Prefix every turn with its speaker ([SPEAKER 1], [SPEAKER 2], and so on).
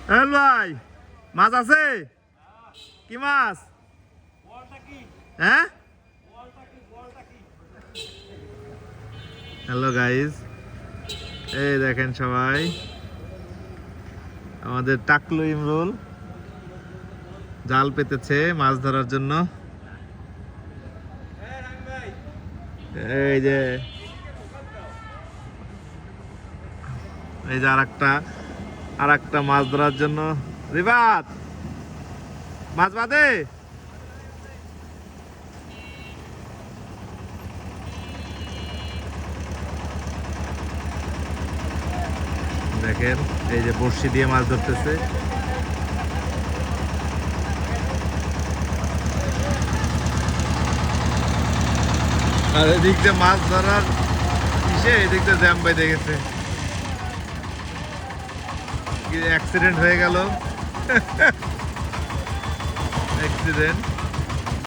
[SPEAKER 1] ভাই মাছ আছে? কি মাছ? হ্যাঁ, হ্যালো গাইজ, এই দেখেন সবাই আমাদের টাকলু ইমরুল জাল পেতেছে মাছ ধরার জন্য। এই যে আর একটা মাছ ধরার জন্য রিবাত মাছ বাঁধে। দেখেন এই যে বড়শি দিয়ে মাছ ধরতেছে। আর এদিক দিয়ে মাছ ধরার এদিক দিয়ে জ্যাম বেঁধে গেছে, অ্যাক্সিডেন্ট হয়ে গেল। অ্যাক্সিডেন্ট